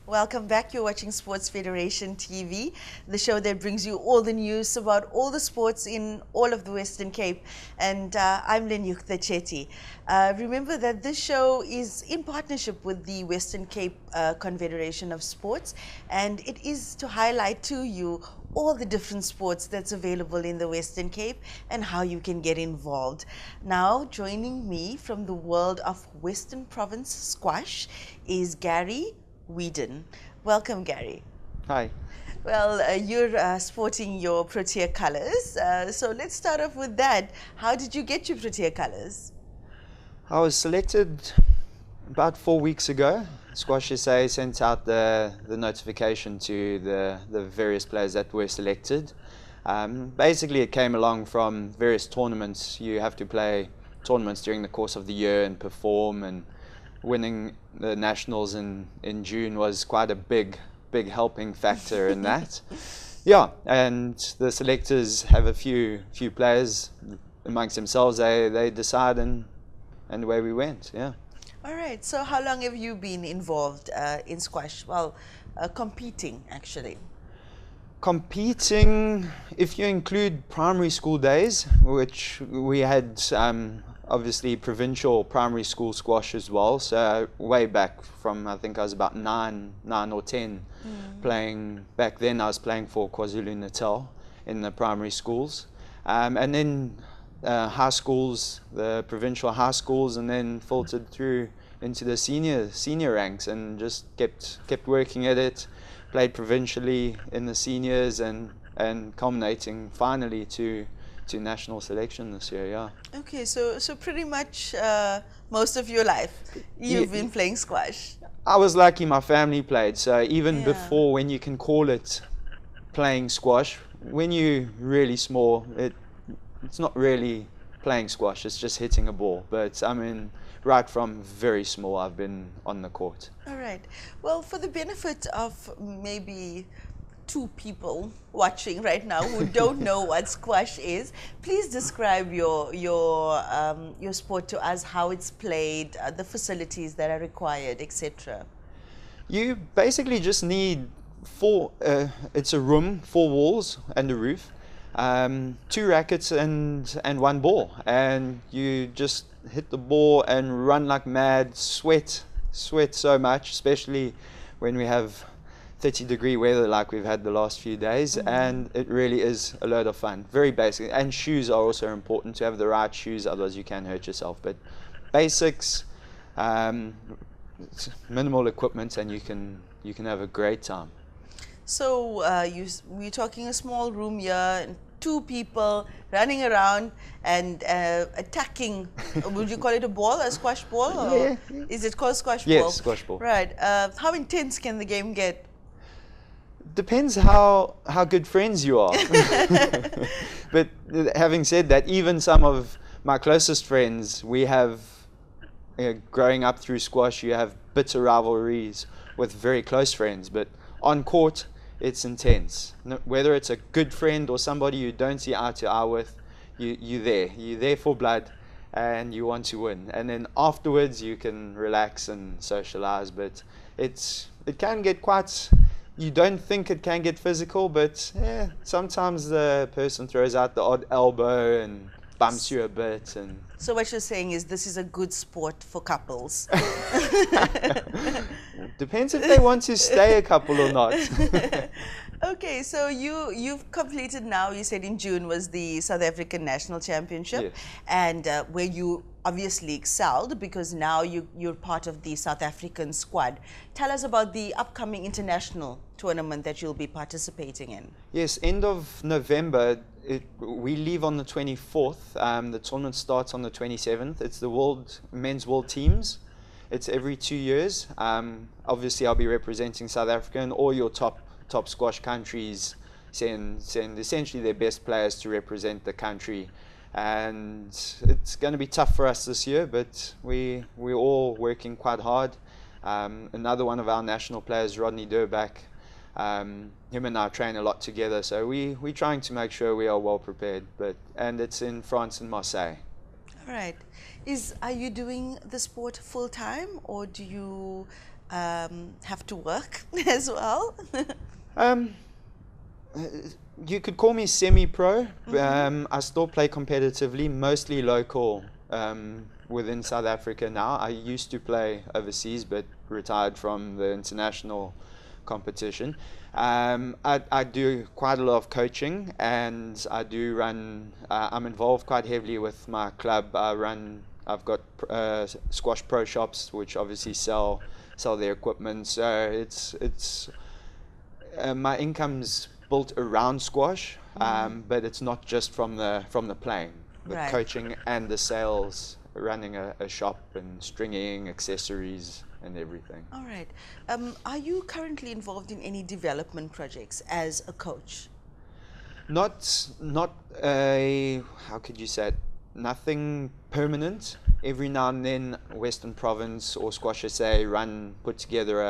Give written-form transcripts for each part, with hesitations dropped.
Welcome back. You're watching Sports Federation TV, the show that brings you all the news about all the sports in all of the Western Cape. And I'm Lenyukta Chetty. Remember that this show is in partnership with the Western Cape Confederation of Sports, and it is to highlight to you all the different sports that's available in the Western Cape and how you can get involved. Now, joining me from the world of Western Province squash is Gary Wheadon. Welcome, Gary. Hi. Well, you're sporting your Protea colors. So let's start off with that. How did you get your Protea colors? I was selected about 4 weeks ago. Squash SA sent out the notification to the various players that were selected. Basically, it came along from various tournaments. You have to play tournaments during the course of the year and perform, and winning the nationals in June was quite a big helping factor in that. Yeah, and the selectors have a few players amongst themselves. They decide, and away we went. Yeah. All right. So how long have you been involved in squash? Well, competing actually. Competing, if you include primary school days, which we had obviously provincial primary school squash as well, so way back from, I think I was about 9 or 10 playing. Back then I was playing for KwaZulu-Natal in the primary schools, and then high schools, the provincial high schools, and then filtered through into the senior ranks, and just kept working at it. Played provincially in the seniors, and culminating finally to national selection this year. Yeah. Okay, so pretty much most of your life you've been playing squash. I was lucky my family played, so even Yeah. before, when you can call it playing squash, when you're really small, it's not really playing squash, it's just hitting a ball. But I mean, right from very small I've been on the court. All right. Well, for the benefit of maybe 2 people watching right now who don't know what squash is, please describe your sport to us, how it's played, the facilities that are required, etc. You basically just need it's a room, 4 walls and a roof, 2 rackets and 1 ball, and you just hit the ball and run like mad, sweat so much, especially when we have 30-degree weather like we've had the last few days. And it really is a load of fun. Very basic, and shoes are also important, to have the right shoes, otherwise you can hurt yourself. But basics, minimal equipment, and you can have a great time. So we're talking a small room here, and 2 people running around and attacking. Would you call it a ball, a squash ball? Or Yeah. is it called squash ball? Yes, squash ball. Right. How intense can the game get? Depends how good friends you are. But having said that, even some of my closest friends, we have, growing up through squash, you have bitter rivalries with very close friends. But on court, it's intense. Whether it's a good friend or somebody you don't see eye to eye with, you're there for blood, and you want to win. And then afterwards you can relax and socialize. But it can get quite, you don't think it can get physical, but yeah, sometimes the person throws out the odd elbow and bumps you a bit. And So what you're saying is this is a good sport for couples. depends if they want to stay a couple or not. Okay, so you've completed now, you said in June was the South African National Championship. Yes. And where you obviously excelled, because now you're part of the South African squad. Tell us about the upcoming international tournament that you'll be participating in. Yes, end of November. We leave on the 24th. The tournament starts on the 27th. It's the men's world teams. It's every 2 years. Obviously, I'll be representing South Africa, and all your top squash countries send essentially their best players to represent the country. And it's going to be tough for us this year, but we're all working quite hard. Another one of our national players, Rodney Durbach, him and I train a lot together, so we're trying to make sure we are well prepared. And it's in France, in Marseille. All right. Are you doing the sport full time, or do you have to work as well? Um, you could call me semi-pro. I still play competitively, mostly local within South Africa now. I used to play overseas, but retired from the international competition. I do quite a lot of coaching, and I do run. I'm involved quite heavily with my club. I've got squash pro shops, which obviously sell their equipment. So it's my income's built around squash, but it's not just from the playing, the Right. coaching and the sales, running a shop and stringing accessories and everything. All right. Are you currently involved in any development projects as a coach? Not a, how could you say it? Nothing permanent. Every now and then, Western Province or Squash SA put together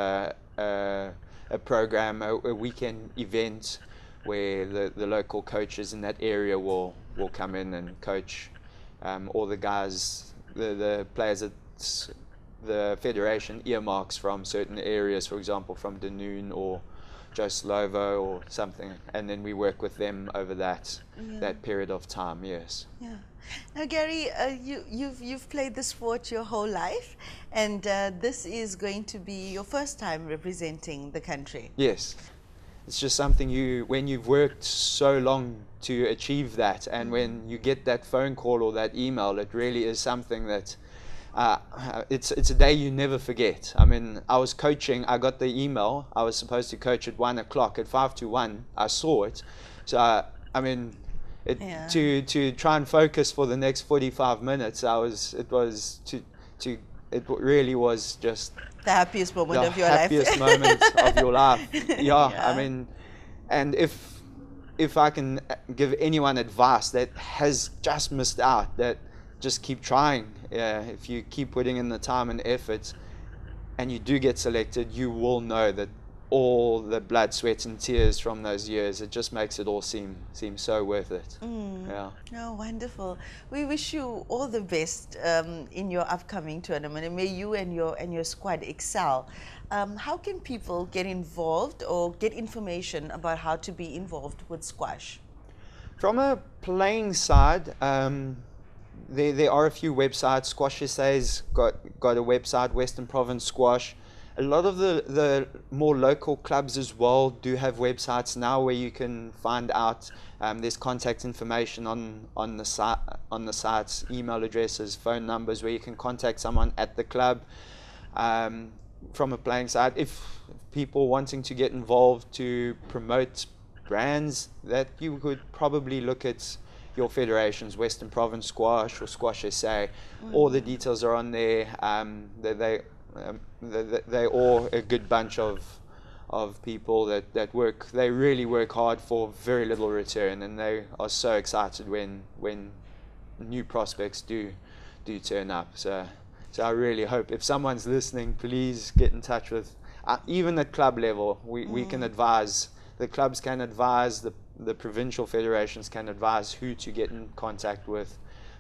a program, a weekend event where the local coaches in that area will come in and coach all the guys, the players that the federation earmarks from certain areas, for example, from Dunoon or Joe Slovo or something, and then we work with them over that period of time. Yes. Yeah. Now, Gary, you've played the sport your whole life, and this is going to be your first time representing the country. Yes. It's just something when you've worked so long to achieve that, and when you get that phone call or that email, it really is something that it's a day you never forget. I mean, I was coaching, I got the email, I was supposed to coach at 1 o'clock, at 5 to 1, I saw it. So, I mean, to try and focus for the next 45 minutes, it really was just the happiest moment the of your life. happiest moment of your life. Yeah, I mean, and if I can give anyone advice that has just missed out, that just keep trying. If you keep putting in the time and effort, and you do get selected, you will know that all the blood, sweat, and tears from those years, it just makes it all seem so worth it. Yeah. Oh, wonderful. We wish you all the best in your upcoming tournament, and may you and your squad excel. How can people get involved or get information about how to be involved with squash? From a playing side, there are a few websites. Squash SA's got a website, Western Province Squash. A lot of the more local clubs as well do have websites now where you can find out. There's contact information on the sites, email addresses, phone numbers, where you can contact someone at the club. From a playing side, if people wanting to get involved to promote brands, that you would probably look at your federations, Western Province Squash or Squash SA. All the details are on there. They're all a good bunch of people that work. They really work hard for very little return, and they are so excited when new prospects do turn up. So I really hope, if someone's listening, please get in touch with, even at club level, we can advise. The clubs can advise, the provincial federations can advise who to get in contact with.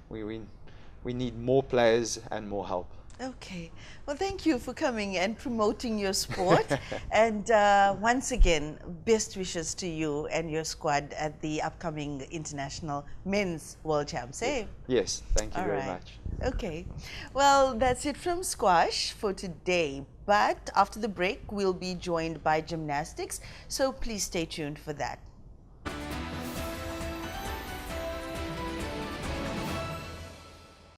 We need more players and more help. Okay. Well, thank you for coming and promoting your sport. And once again, best wishes to you and your squad at the upcoming International Men's World Champs. Eh? Yes, thank you All very right. much. Okay. Well, that's it from squash for today. But after the break, we'll be joined by gymnastics. So please stay tuned for that.